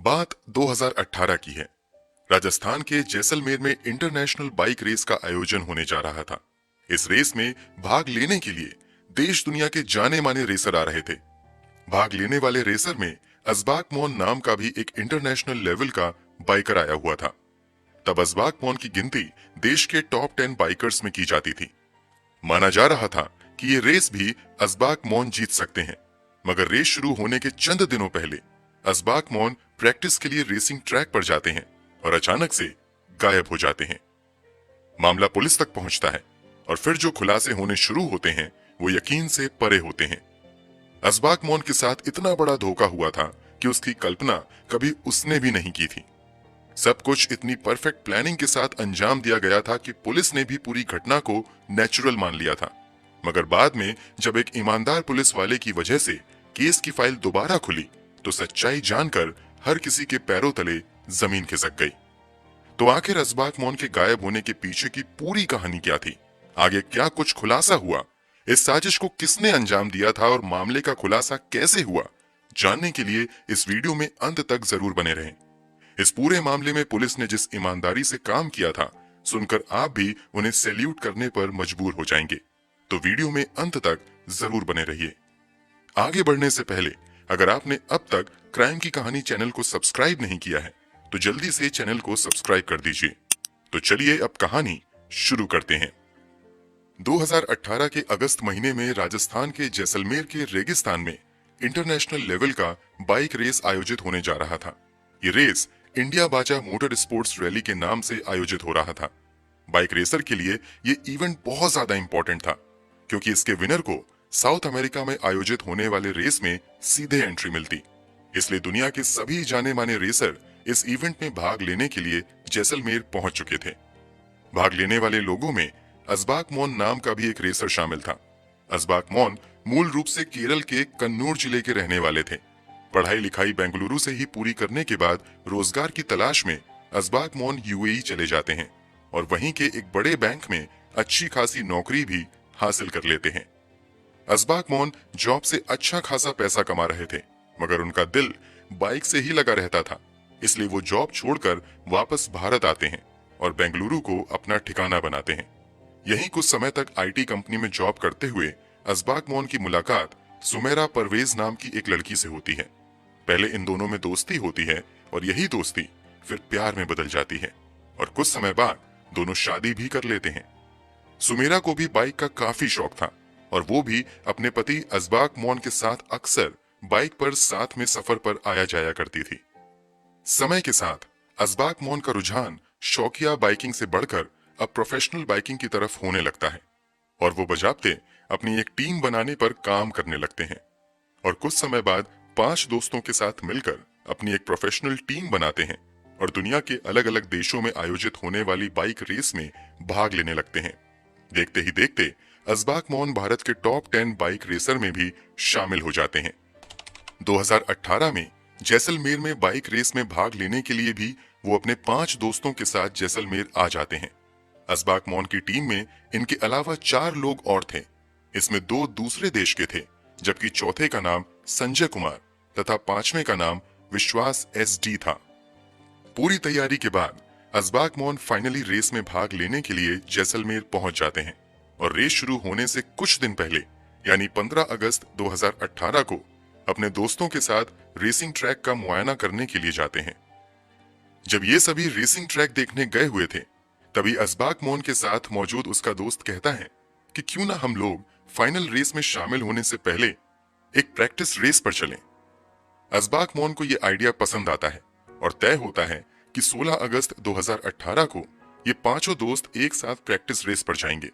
बात 2018 की है। राजस्थान के जैसलमेर में इंटरनेशनल बाइक रेस का आयोजन होने जा रहा था। इस रेस में भाग लेने के लिए देश दुनिया के जाने माने रेसर आ रहे थे। भाग लेने वाले रेसर में अजबाक मोन नाम का भी एक इंटरनेशनल लेवल का बाइकर आया हुआ था। तब अजबाक मोन की गिनती देश के टॉप 10 बाइकर्स में की जाती थी। माना जा रहा था कि ये रेस भी अजबाक मोन जीत सकते हैं, मगर रेस शुरू होने के चंद दिनों पहले अजबाक मोन प्रैक्टिस के लिए रेसिंग ट्रैक पर जाते हैं और अचानक से गायब हो जाते हैं। मामला पुलिस तक पहुंचता है और फिर जो खुलासे होने शुरू होते हैं वो यकीन से परे होते हैं। अजबाक मोन के साथ इतना बड़ा धोखा हुआ था कि उसकी कल्पना कभी उसने भी नहीं की थी। सब कुछ इतनी परफेक्ट प्लानिंग के साथ अंजाम दिया गया था कि पुलिस ने भी पूरी घटना को नेचुरल मान लिया था। मगर बाद में जब एक ईमानदार पुलिस वाले की वजह से केस की फाइल दोबारा खुली तो सच्चाई जानकर हर किसी के पैरों तले जमीन खिसक गई। तो आखिर अजबाक मोन के गायब होने के पीछे की पूरी कहानी क्या थी? आगे क्या कुछ खुलासा हुआ? इस साजिश को किसने अंजाम दिया था और मामले का खुलासा कैसे हुआ? जानने के लिए इस वीडियो में अंत तक जरूर बने रहें। इस पूरे मामले में पुलिस ने जिस ईमानदारी से काम किया था, सुनकर आप भी उन्हें सैल्यूट करने पर मजबूर हो जाएंगे। तो वीडियो में अंत तक जरूर बने रहिए। आगे बढ़ने से पहले अगर आपने अब तक क्राइम की कहानी चैनल को सब्सक्राइब नहीं किया है तो जल्दी से चैनल को सब्सक्राइब कर दीजिए। तो चलिए अब कहानी शुरू करते हैं। 2018 के अगस्त महीने में राजस्थान के जैसलमेर के रेगिस्तान में इंटरनेशनल लेवल का बाइक रेस आयोजित होने जा रहा था। ये रेस इंडिया बाजा मोटर स्पोर्ट्स रैली के नाम से आयोजित हो रहा था। बाइक रेसर के लिए ये इवेंट बहुत ज्यादा इंपॉर्टेंट था, क्योंकि इसके विनर को साउथ अमेरिका में आयोजित होने वाले रेस में सीधे एंट्री मिलती। इसलिए दुनिया के सभी जाने माने रेसर इस इवेंट में भाग लेने के लिए जैसलमेर पहुंच चुके थे। भाग लेने वाले लोगों में अजबाक मोन नाम का भी एक रेसर शामिल था। अजबाक मोन मूल रूप से केरल के कन्नूर जिले के रहने वाले थे। पढ़ाई लिखाई बेंगलुरु से ही पूरी करने के बाद रोजगार की तलाश में अजबाक मोन यूएई चले जाते हैं और वहीं के एक बड़े बैंक में अच्छी खासी नौकरी भी हासिल कर लेते हैं। अजबाक मोन जॉब से अच्छा खासा पैसा कमा रहे थे, मगर उनका दिल बाइक से ही लगा रहता था। इसलिए वो जॉब छोड़कर वापस भारत आते हैं और बेंगलुरु को अपना ठिकाना बनाते हैं। यहीं कुछ समय तक आईटी कंपनी में जॉब करते हुए अजबाक मोन की मुलाकात सुमेरा परवेज नाम की एक लड़की से होती है। पहले इन दोनों में दोस्ती होती है और यही दोस्ती फिर प्यार में बदल जाती है और कुछ समय बाद दोनों शादी भी कर लेते हैं। सुमेरा को भी बाइक का काफी शौक था और वो भी अपने पति अजबाक मोन के साथ अक्सर बाइक पर साथ में सफर पर आया जाया करती थी। समय के साथ अजबाक मोन का रुझान शौकिया बाइकिंग से बढ़कर अब प्रोफेशनल बाइकिंग की तरफ होने लगता है और वो बजाबते अपनी एक टीम बनाने पर काम करने लगते हैं और कुछ समय बाद 5 दोस्तों के साथ मिलकर अपनी एक प्रोफेशनल टीम बनाते हैं और दुनिया के अलग अलग देशों में आयोजित होने वाली बाइक रेस में भाग लेने लगते हैं। देखते ही देखते अजबाक मोन भारत के टॉप 10 बाइक रेसर में भी शामिल हो जाते हैं। 2018 में जैसलमेर में बाइक रेस में भाग लेने के लिए भी वो अपने 5 दोस्तों के साथ जैसलमेर आ जाते हैं। अजबाक मोन की टीम में इनके अलावा 4 लोग और थे। इसमें 2 दूसरे देश के थे, जबकि चौथे का नाम संजय कुमार तथा 5वें का नाम विश्वास एसडी था। पूरी तैयारी के बाद अजबाक मोन फाइनली रेस में भाग लेने के लिए जैसलमेर पहुंच जाते हैं और रेस शुरू होने से कुछ दिन पहले यानी 15 अगस्त 2018 को अपने दोस्तों के साथ रेसिंग ट्रैक का मुआयना करने के लिए जाते हैं। जब ये सभी रेसिंग ट्रैक देखने गए हुए थे, तभी अजबाक मोन के साथ मौजूद उसका दोस्त कहता है कि क्यों ना हम लोग फाइनल रेस में शामिल होने से पहले एक प्रैक्टिस रेस पर चलें। अजबाक मोन को ये आइडिया पसंद आता है और तय होता है कि 16 अगस्त 2018 को ये 5 दोस्त एक साथ प्रैक्टिस रेस पर जाएंगे।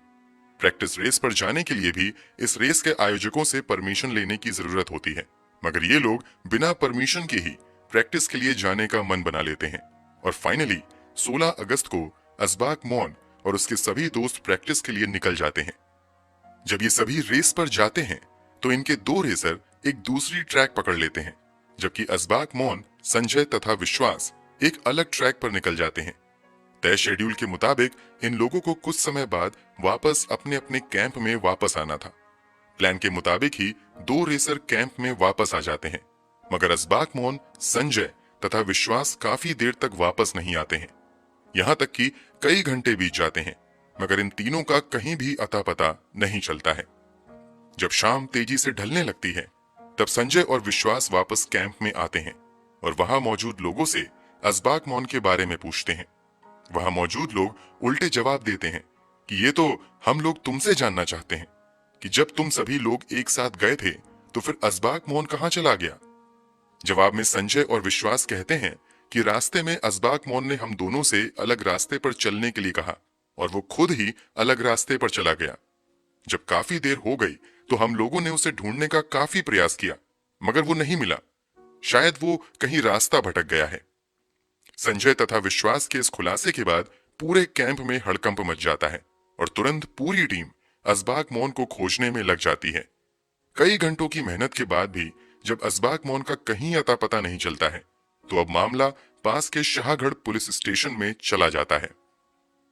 प्रैक्टिस रेस पर जाने के लिए भी इस रेस के आयोजकों से परमिशन लेने की जरूरत होती है, मगर ये लोग बिना परमिशन के ही प्रैक्टिस के लिए जाने का मन बना लेते हैं और फाइनली 16 अगस्त को अजबाक मोन और उसके सभी दोस्त प्रैक्टिस के लिए निकल जाते हैं। जब ये सभी रेस पर जाते हैं तो इनके 2 रेसर एक दूसरी ट्रैक पकड़ लेते हैं, जबकि अजबाक मोन, संजय तथा विश्वास एक अलग ट्रैक पर निकल जाते हैं। तय शेड्यूल के मुताबिक इन लोगों को कुछ समय बाद वापस अपने अपने कैंप में वापस आना था। प्लान के मुताबिक ही 2 रेसर कैंप में वापस आ जाते हैं, मगर अजबाक मोन, संजय तथा विश्वास काफी देर तक वापस नहीं आते हैं। यहाँ तक कि कई घंटे बीत जाते हैं, मगर इन तीनों का कहीं भी अता पता नहीं चलता है। जब शाम तेजी से ढलने लगती है, तब संजय और विश्वास वापस कैंप में आते हैं और वहां मौजूद लोगों से असबाक मौन के बारे में पूछते हैं। वहां मौजूद लोग उल्टे जवाब देते हैं कि ये तो हम लोग तुमसे जानना चाहते हैं कि जब तुम सभी लोग एक साथ गए थे तो फिर असबाक मौन कहां चला गया। जवाब में संजय और विश्वास कहते हैं कि रास्ते में असबाक मौन ने हम दोनों से अलग रास्ते पर चलने के लिए कहा और वो खुद ही अलग रास्ते पर चला गया। जब काफी देर हो गई तो हम लोगों ने उसे ढूंढने का काफी प्रयास किया, मगर वो नहीं मिला। शायद वो कहीं रास्ता भटक गया है। संजय तथा विश्वास के इस खुलासे के बाद पूरे कैंप में हड़कंप मच जाता है और तुरंत पूरी टीम असबाक मौन को खोजने में लग जाती है। कई घंटों की मेहनत के बाद भी जब असबाक मौन का कहीं अता पता नहीं चलता है, तो अब मामला पास के शाहगढ़ पुलिस स्टेशन में चला जाता है।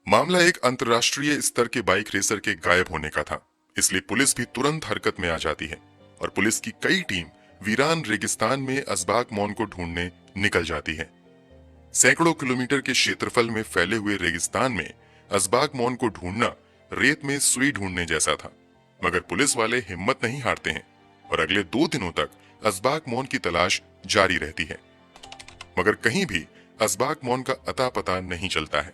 मामला एक अंतर्राष्ट्रीय स्तर के बाइक रेसर के गायब होने का था, इसलिए पुलिस भी तुरंत हरकत में आ जाती है और पुलिस की कई टीम वीरान रेगिस्तान में असबाक मौन को ढूंढने निकल जाती है। सैकड़ों किलोमीटर के क्षेत्रफल में फैले हुए रेगिस्तान में असबाक मौन को ढूंढना रेत में सुई ढूंढने जैसा था, मगर पुलिस वाले हिम्मत नहीं हारते हैं और अगले 2 दिनों तक असबाक मौन की तलाश जारी रहती है, मगर कहीं भी असबाक मौन का अता पता नहीं चलता है।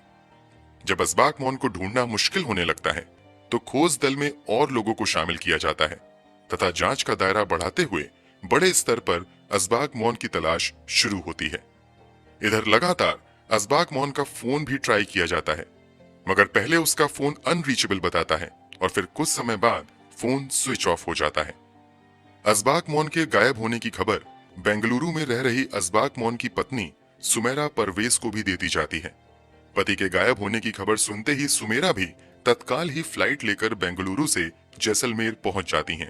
जब असबाक मौन को ढूंढना मुश्किल होने लगता है, तो खोज दल में और लोगों को शामिल किया जाता है तथा जांच का दायरा बढ़ाते हुए बड़े स्तर पर असबाक मौन की तलाश शुरू होती है। इधर लगातार असबाक मौन का फोन भी ट्राई किया जाता है, मगर पहले उसका फोन अनरीचेबल बताता है और फिर कुछ समय बाद फोन स्विच ऑफ हो जाता है। असबाक मौन के गायब होने की खबर बेंगलुरु में रह रही असबाक मौन की पत्नी सुमेरा परवेज को भी देती जाती है। पति के गायब होने की खबर सुनते ही सुमेरा भी तत्काल ही फ्लाइट लेकर बेंगलुरु से जैसलमेर पहुंच जाती हैं।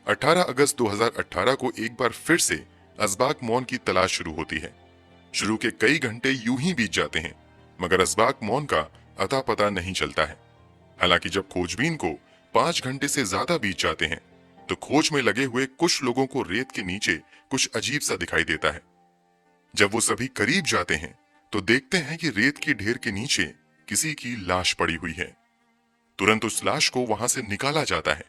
18 अगस्त 2018 को एक बार फिर से असबाक मौन की तलाश शुरू होती है। शुरू के कई घंटे यूं ही बीत जाते हैं, मगर असबाक मौन का अता पता नहीं चलता है। हालांकि जब खोजबीन को 5 घंटे से ज्यादा बीत जाते हैं, तो खोज में लगे हुए कुछ लोगों को रेत के नीचे कुछ अजीब सा दिखाई देता है। जब वो सभी करीब जाते हैं, तो देखते हैं कि रेत के ढेर के नीचे किसी की लाश पड़ी हुई है। तुरंत उस लाश को वहां से निकाला जाता है।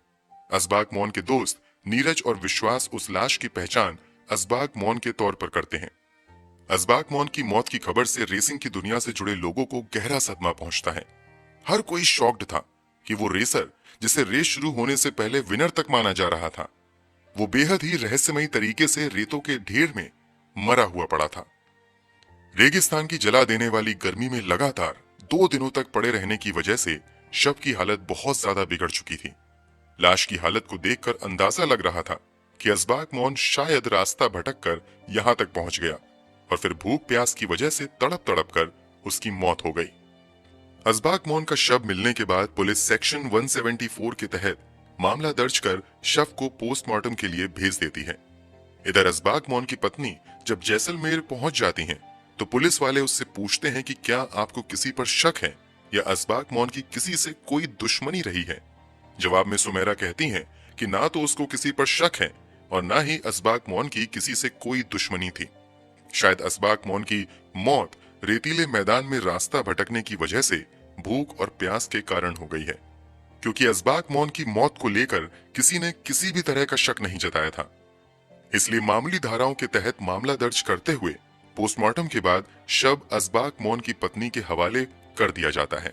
असबाक मौन के दोस्त नीरज और विश्वास उस लाश की पहचान असबाक मौन के तौर पर करते हैं। असबाक मौन की मौत की खबर से रेसिंग की दुनिया से जुड़े लोगों को गहरा सदमा पहुंचता है। हर कोई शॉक्ड था कि वो रेसर, जिसे रेस शुरू होने से पहले विनर तक माना जा रहा था, वो बेहद ही रहस्यमयी तरीके से रेतों के ढेर में मरा हुआ पड़ा था। रेगिस्तान की जला देने वाली गर्मी में लगातार 2 दिनों तक पड़े रहने की वजह से शव की हालत बहुत ज्यादा बिगड़ चुकी थी। लाश की हालत को देखकर अंदाजा लग रहा था कि असबाक मौन शायद रास्ता भटक कर यहां तक पहुंच गया और फिर भूख प्यास की वजह से तड़प तड़प कर उसकी मौत हो गई। असबाक मौन का शव मिलने के बाद पुलिस सेक्शन 174 के तहत मामला दर्ज कर शव को पोस्टमार्टम के लिए भेज देती है। इधर असबाक मौन की पत्नी जब जैसलमेर पहुंच जाती हैं, तो पुलिस वाले उससे पूछते हैं कि क्या आपको किसी पर शक है या असबाक मौन की किसी से कोई दुश्मनी रही है। जवाब में सुमेरा कहती हैं कि ना तो उसको किसी पर शक है और ना ही असबाक मौन की किसी से कोई दुश्मनी थी। शायद असबाक मौन की मौत रेतीले मैदान में रास्ता भटकने की वजह से भूख और प्यास के कारण हो गई है, क्योंकि असबाक मौन की मौत को लेकर किसी ने किसी भी तरह का शक नहीं जताया था। इसलिए मामूली धाराओं के तहत मामला दर्ज करते हुए पोस्टमार्टम के बाद शव असबाक मौन की पत्नी के हवाले कर दिया जाता है।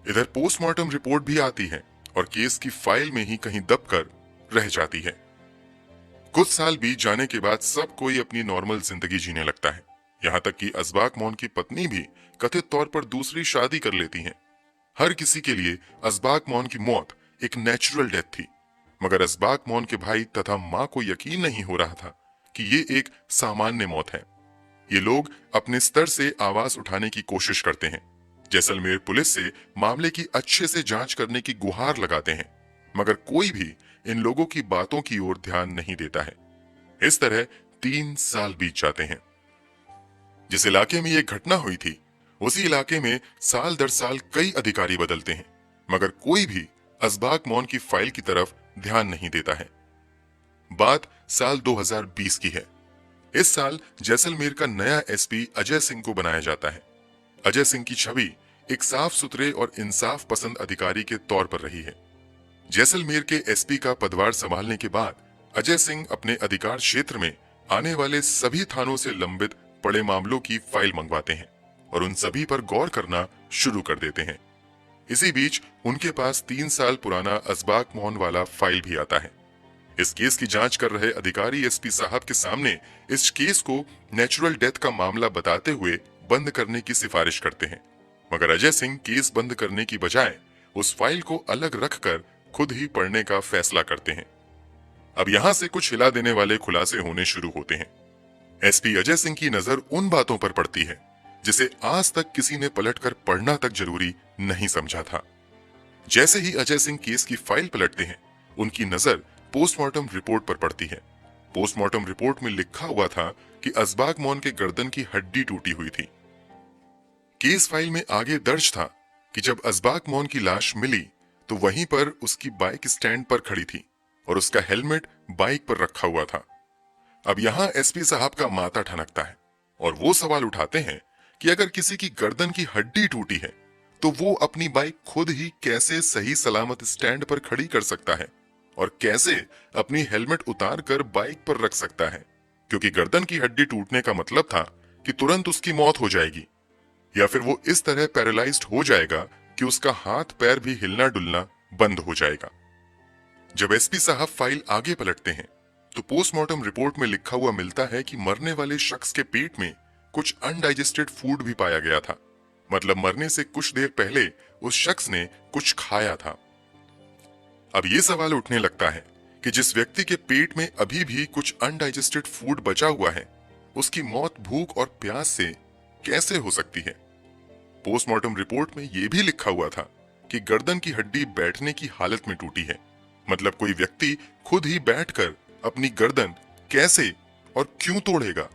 इधर पोस्टमार्टम रिपोर्ट भी आती है और केस की फाइल में ही कहीं दबकर रह जाती है। कुछ साल बीत जाने के बाद सब कोई अपनी नॉर्मल जिंदगी जीने लगता है, यहाँ तक कि असबाक मौन की पत्नी भी कथित तौर पर दूसरी शादी कर लेती हैं। हर किसी के लिए असबाक मौन की मौत एक नेचुरल डेथ थी, मगर असबाक मौन के भाई तथा मां को यकीन नहीं हो रहा था कि ये एक सामान्य मौत है। ये लोग अपने स्तर से आवाज उठाने की कोशिश करते हैं, जैसलमेर पुलिस से मामले की अच्छे से जांच करने की गुहार लगाते हैं, मगर कोई भी इन लोगों की बातों की ओर ध्यान नहीं देता है। इस तरह 3 साल बीत जाते हैं। जिस इलाके में ये घटना हुई थी, उसी इलाके में साल दर साल कई अधिकारी बदलते हैं, मगर कोई भी असबाक मौन की फाइल की तरफ ध्यान नहीं देता है। बात साल 2020 की है। इस साल जैसलमेर का नया एसपी अजय सिंह को बनाया जाता है। अजय सिंह की छवि एक साफ सुथरे और इंसाफ पसंद अधिकारी के तौर पर रही है। जैसलमेर के एसपी का पदभार संभालने के बाद अजय सिंह अपने अधिकार क्षेत्र में आने वाले सभी थानों से लंबित पड़े मामलों की फाइल मंगवाते हैं और उन सभी पर गौर करना शुरू कर देते हैं। इसी बीच उनके पास 3 साल पुराना असबाक मोहन वाला फाइल भी आता है। इस केस की जांच कर रहे अधिकारी एसपी साहब के सामने इस केस को नेचुरल डेथ का मामला बताते हुए बंद करने की सिफारिश करते हैं, मगर अजय सिंह केस बंद करने की बजाय उस फाइल को अलग रखकर खुद ही पढ़ने का फैसला करते हैं। अब यहां से कुछ हिला देने वाले खुलासे होने शुरू होते हैं। एसपी अजय सिंह की नजर उन बातों पर पड़ती है जिसे आज तक किसी ने पलटकर पढ़ना तक जरूरी नहीं समझा था। जैसे ही अजय सिंह केस की फाइल पलटते हैं, उनकी नजर पोस्टमार्टम रिपोर्ट पर पड़ती है। पोस्टमार्टम रिपोर्ट में लिखा हुआ था कि असबाक मोहन के गर्दन की हड्डी टूटी हुई थी। केस फाइल में आगे दर्ज था कि जब असबाक मोहन की लाश मिली तो वहीं पर उसकी बाइक स्टैंड पर खड़ी थी और उसका हेलमेट बाइक पर रखा हुआ था। अब यहाँ एसपी साहब का माथा ठनकता है और वो सवाल उठाते हैं कि अगर किसी की गर्दन की हड्डी टूटी है तो वो अपनी बाइक खुद ही कैसे सही सलामत स्टैंड पर खड़ी कर सकता है और कैसे अपनी हेलमेट उतार कर बाइक पर रख सकता है, क्योंकि गर्दन की हड्डी टूटने का मतलब था कि तुरंत उसकी मौत हो जाएगी या फिर वो इस तरह पैरालाइज्ड हो जाएगा कि उसका हाथ पैर भी हिलना डुलना बंद हो जाएगा। जब एसपी साहब फाइल आगे पलटते हैं तो पोस्टमार्टम रिपोर्ट में लिखा हुआ मिलता है कि मरने वाले शख्स के पेट में कुछ अनडाइजेस्टेड फूड भी पाया गया था। मतलब मरने से कुछ देर पहले उस शख्स ने कुछ खाया था। अब ये सवाल उठने लगता है कि जिस व्यक्ति के पेट में अभी भी कुछ अनडाइजेस्टेड फूड बचा हुआ है, उसकी मौत भूख और प्यास से कैसे हो सकती है। पोस्टमार्टम रिपोर्ट में यह भी लिखा हुआ था कि गर्दन की हड्डी बैठने की हालत में टूटी है। मतलब कोई व्यक्ति खुद ही बैठकर अपनी गर्दन कैसे और क्यों तोड़ेगा।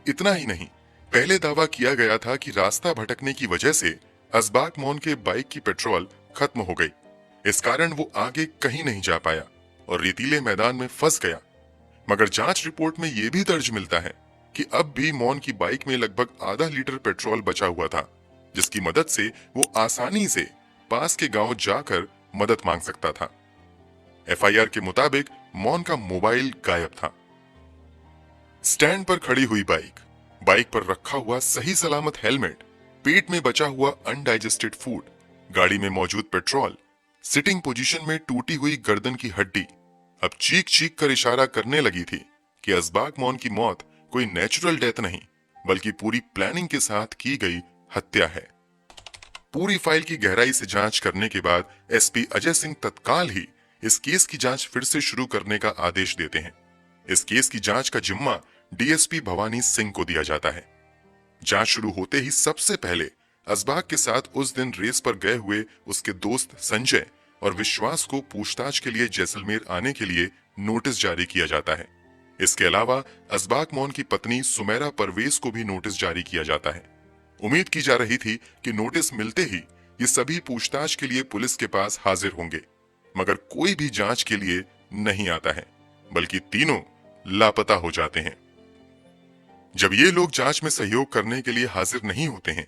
इतना ही नहीं, पहले दावा किया गया था कि रास्ता भटकने की वजह से असबाक मोहन के बाइक की पेट्रोल खत्म हो गई। इस कारण वो आगे कहीं नहीं जा पाया और रेतीले मैदान में फंस गया। मगर जांच रिपोर्ट में यह भी दर्ज मिलता है कि अब भी मोहन की बाइक में लगभग आधा लीटर पेट्रोल बचा हुआ था, जिसकी मदद से वो आसानी से पास के गांव जाकर मदद मांग सकता था। एफआईआर के मुताबिक मोहन का मोबाइल गायब था। स्टैंड पर खड़ी हुई बाइक, बाइक पर रखा हुआ सही सलामत हेलमेट, पेट में बचा हुआ अनडाइजेस्टेड फूड, गाड़ी में मौजूद पेट्रोल, सिटिंग पोजीशन में टूटी हुई गर्दन की हड्डी अब चीख चीख कर इशारा करने लगी थी कि असबाक मोहन की मौत कोई नेचुरल डेथ नहीं बल्कि पूरी प्लानिंग के साथ की गई हत्या है। पूरी फाइल की गहराई से जांच करने के बाद एसपी अजय सिंह तत्काल ही इस केस की जांच फिर से शुरू करने का आदेश देते हैं। इस केस की जांच का जिम्मा डीएसपी भवानी सिंह को दिया जाता है। जांच शुरू होते ही सबसे पहले असबाक के साथ उस दिन रेस पर गए हुए उसके दोस्त संजय और विश्वास को पूछताछ के लिए जैसलमेर आने के लिए नोटिस जारी किया जाता है। इसके अलावा असबाक मोहन की पत्नी सुमेरा परवेज को भी नोटिस जारी किया जाता है। उम्मीद की जा रही थी कि नोटिस मिलते ही ये सभी पूछताछ के लिए पुलिस के पास हाजिर होंगे, मगर कोई भी जांच के लिए नहीं आता है, बल्कि तीनों लापता हो जाते हैं। जब ये लोग जांच में सहयोग करने के लिए हाजिर नहीं होते हैं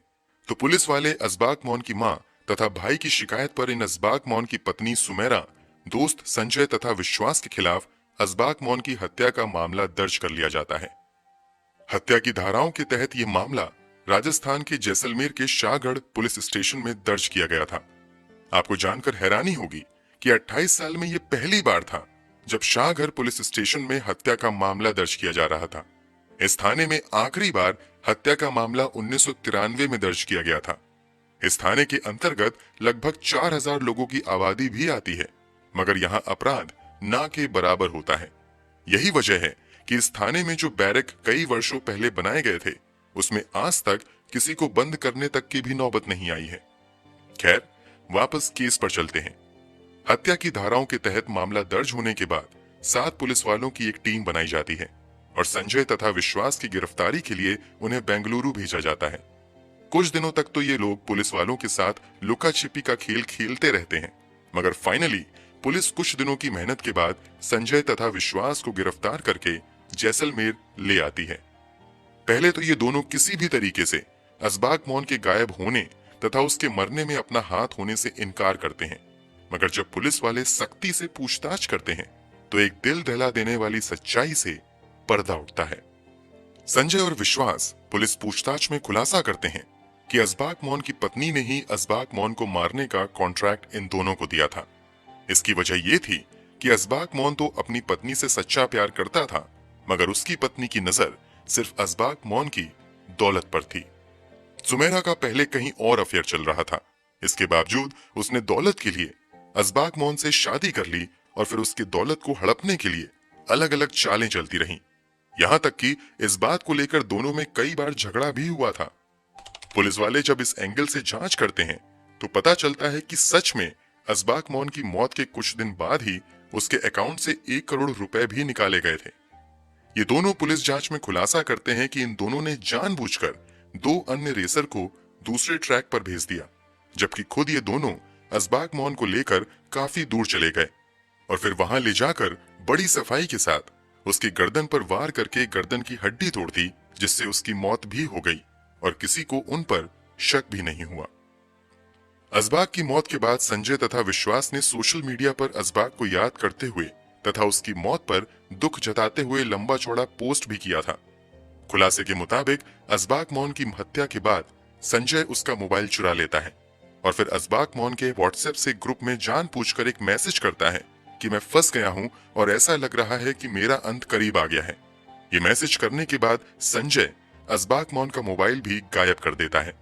तो पुलिस वाले असबाक मोहन की मां तथा भाई की शिकायत पर इन असबाक मोहन की पत्नी सुमेरा, दोस्त संजय तथा विश्वास के खिलाफ असबाक मोहन की हत्या का मामला दर्ज कर लिया जाता है। हत्या की धाराओं के तहत ये मामला राजस्थान के जैसलमेर के शाहगढ़ पुलिस स्टेशन में दर्ज किया गया था। आपको जानकर हैरानी होगी कि 28 साल में यह पहली बार था जब शाहगढ़ पुलिस स्टेशन में हत्या का मामला दर्ज किया जा रहा था। इस थाने में आखिरी बार हत्या का मामला 1993 में दर्ज किया गया था। इस थाने के अंतर्गत लगभग 4000 लोगों की आबादी भी आती है, मगर यहाँ अपराध ना के बराबर होता है। यही वजह है कि इस थाने में जो बैरक कई वर्षों पहले बनाए गए थे, उसमें आज तक किसी को बंद करने तक की भी नौबत नहीं आई है। खैर, वापस केस पर चलते हैं। हत्या की धाराओं के तहत मामला दर्ज होने के बाद 7 पुलिस वालों की एक टीम बनाई जाती है और संजय तथा विश्वास की गिरफ्तारी के लिए उन्हें बेंगलुरु भेजा जाता है। कुछ दिनों तक तो ये लोग पुलिस वालों के साथ लुका छिपी का खेल खेलते रहते हैं, मगर फाइनली पुलिस कुछ दिनों की मेहनत के बाद संजय तथा विश्वास को गिरफ्तार करके जैसलमेर ले आती है। पहले तो ये दोनों किसी भी तरीके से असबाक मौन के गायब होने तथा उसके मरने में अपना हाथ होने से इनकार करते हैं, मगर जब पुलिस वाले सख्ती से पूछताछ करते हैं तो एक दिल दहला देने वाली सच्चाई से पर्दा उठता है। संजय और विश्वास पुलिस पूछताछ में खुलासा करते हैं कि असबाक मौन की पत्नी ने ही असबाक मौन को मारने का कॉन्ट्रैक्ट इन दोनों को दिया था। इसकी वजह यह थी कि असबाक मौन तो अपनी पत्नी से सच्चा प्यार करता था, मगर उसकी पत्नी की नजर सिर्फ असबाक मौन की दौलत पर थी। सुमेरा का पहले कहीं और अफेयर चल रहा था। इसके बावजूद उसने दौलत के लिए असबाक मौन से शादी कर ली और फिर उसकी दौलत को हड़पने के लिए अलग अलग चालें चलती रहीं। यहां तक कि इस बात को लेकर दोनों में कई बार झगड़ा भी हुआ था। पुलिस वाले जब इस एंगल से जांच करते हैं तो पता चलता है कि सच में असबाक मौन की मौत के कुछ दिन बाद ही उसके अकाउंट से 1 करोड़ रुपए भी निकाले गए थे। ये दोनों पुलिस जांच में खुलासा करते हैं कि इन दोनों ने जानबूझकर 2 अन्य रेसर को दूसरे ट्रैक पर भेज दिया, जबकि खुद ये दोनों असबाक मौन को लेकर काफी दूर चले गए और फिर वहां ले जाकर बड़ी सफाई के साथ उसकी गर्दन पर वार करके गर्दन की हड्डी तोड़ दी, जिससे उसकी मौत भी हो गई और किसी को उन पर शक भी नहीं हुआ। असबाक की मौत के बाद संजय तथा विश्वास ने सोशल मीडिया पर असबाक को याद करते हुए तथा उसकी मौत पर दुख जताते हुए लंबा चौड़ा पोस्ट भी किया था। खुलासे के मुताबिक असबाक मौन की हत्या के बाद संजय उसका मोबाइल चुरा लेता है और फिर असबाक मौन के व्हाट्सएप से ग्रुप में जानबूझकर एक मैसेज करता है कि मैं फंस गया हूं और ऐसा लग रहा है कि मेरा अंत करीब आ गया है। ये मैसेज करने के बाद संजय असबाक मौन का मोबाइल भी गायब कर देता है।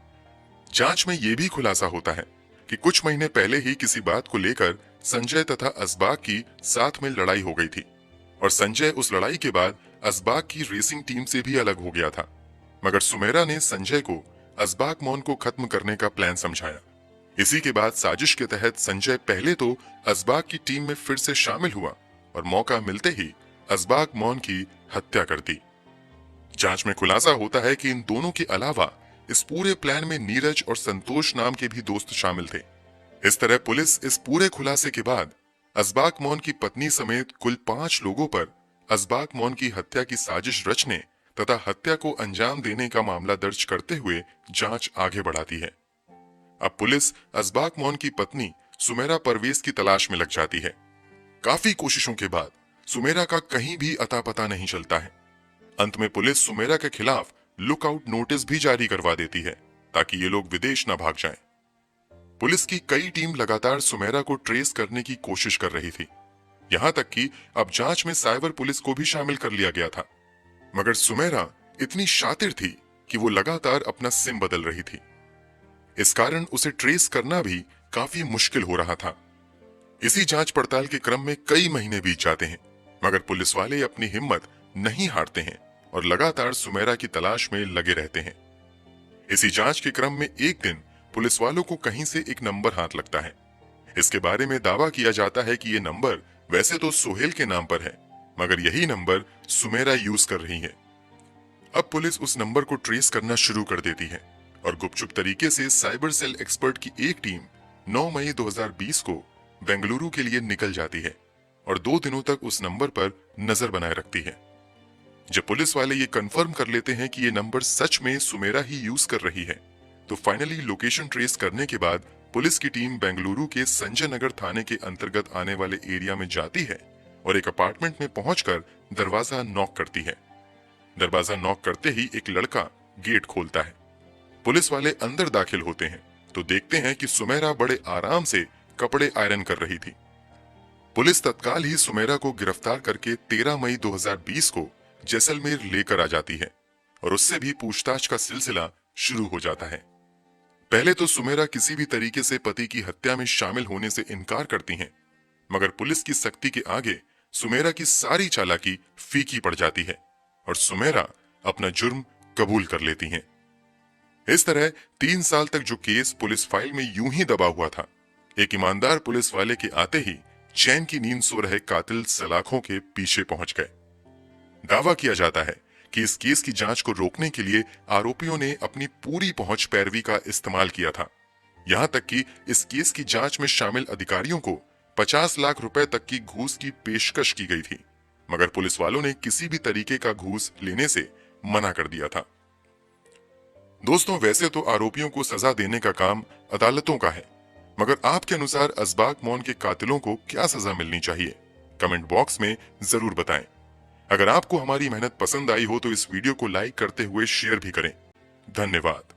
जांच में यह भी खुलासा होता है कि कुछ महीने पहले ही किसी बात को लेकर संजय तथा असबाक की साथ में लड़ाई हो गई थी और संजय उस लड़ाई के बाद असबाक की रेसिंग टीम से भी अलग हो गया था, मगर सुमेरा ने संजय को असबाक मौन को खत्म करने का प्लान समझाया। इसी के बाद साजिश के तहत संजय पहले तो असबाक की टीम में फिर से शामिल हुआ और मौका मिलते ही असबाक मौन की हत्या कर दी। जांच में खुलासा होता है कि इन दोनों के अलावा इस पूरे प्लान में नीरज और संतोष नाम के भी दोस्त शामिल थे। इस तरह पुलिस इस पूरे खुलासे के बाद असबाक मौन की पत्नी समेत कुल 5 लोगों पर असबाक मौन की हत्या की साजिश रचने तथा हत्या को अंजाम देने का मामला दर्ज करते हुए जांच आगे बढ़ाती है। अब पुलिस असबाक मौन की पत्नी सुमेरा परवेज की तलाश में लग जाती है। काफी कोशिशों के बाद सुमेरा का कहीं भी अता पता नहीं चलता है। अंत में पुलिस सुमेरा के खिलाफ लुकआउट नोटिस भी जारी करवा देती है ताकि ये लोग विदेश न भाग जाएं। पुलिस की कई टीम लगातार सुमेरा को ट्रेस करने की कोशिश कर रही थी। यहां तक कि अब जांच में साइबर पुलिस को भी शामिल कर लिया गया था, मगर सुमेरा इतनी शातिर थी कि वो लगातार अपना सिम बदल रही थी। इस कारण उसे ट्रेस करना भी काफी मुश्किल हो रहा था। इसी जांच पड़ताल के क्रम में कई महीने बीत जाते हैं, मगर पुलिस वाले अपनी हिम्मत नहीं हारते हैं और लगातार सुमेरा की तलाश में लगे रहते हैं। इसी जांच के क्रम में एक दिन पुलिस वालों को कहीं से एक नंबर हाथ लगता है। इसके बारे में दावा किया जाता है कि ये नंबर वैसे तो सोहेल के नाम पर है, मगर यही नंबर सुमेरा यूज कर रही है। अब पुलिस उस नंबर को ट्रेस करना शुरू कर देती है और गुपचुप तरीके से साइबर सेल एक्सपर्ट की एक टीम 9 मई 2020 को बेंगलुरु के लिए निकल जाती है और 2 दिनों तक उस नंबर पर नजर बनाए रखती है। जब पुलिस वाले ये कंफर्म कर लेते हैं कि ये नंबर सच में सुमेरा ही यूज कर रही है, तो फाइनली लोकेशन ट्रेस करने के बाद पुलिस की टीम बेंगलुरु के संजय नगर थाने के अंतर्गत आने वाले एरिया में जाती है और एक अपार्टमेंट में पहुंचकर दरवाजा नॉक करती है। दरवाजा नॉक करते ही एक लड़का गेट खोलता है। पुलिस वाले अंदर दाखिल होते हैं तो देखते हैं कि सुमेरा बड़े आराम से कपड़े आयरन कर रही थी। पुलिस तत्काल ही सुमेरा को गिरफ्तार करके 13 मई 2020 को जैसलमेर लेकर आ जाती है और उससे भी पूछताछ का सिलसिला शुरू हो जाता है। पहले तो सुमेरा किसी भी तरीके से पति की हत्या में शामिल होने से इनकार करती हैं, मगर पुलिस की सख्ती के आगे सुमेरा की सारी चालाकी फीकी पड़ जाती है और सुमेरा अपना जुर्म कबूल कर लेती हैं। इस तरह 3 साल तक जो केस पुलिस फाइल में यूं ही दबा हुआ था, एक ईमानदार पुलिस वाले के आते ही चैन की नींद सो रहे कातिल सलाखों के पीछे पहुंच गए। दावा किया जाता है कि इस केस की जांच को रोकने के लिए आरोपियों ने अपनी पूरी पहुंच पैरवी का इस्तेमाल किया था। यहां तक कि इस केस की जांच में शामिल अधिकारियों को 50 लाख रुपए तक की घूस की पेशकश की गई थी। मगर पुलिस वालों ने किसी भी तरीके का घूस लेने से मना कर दिया था। दोस्तों, वैसे तो आरोपियों को सजा देने का काम अदालतों का है, मगर आपके अनुसार असबाक मौन के कातिलों को क्या सजा मिलनी चाहिए? कमेंट बॉक्स में जरूर बताएं। अगर आपको हमारी मेहनत पसंद आई हो तो इस वीडियो को लाइक करते हुए शेयर भी करें। धन्यवाद।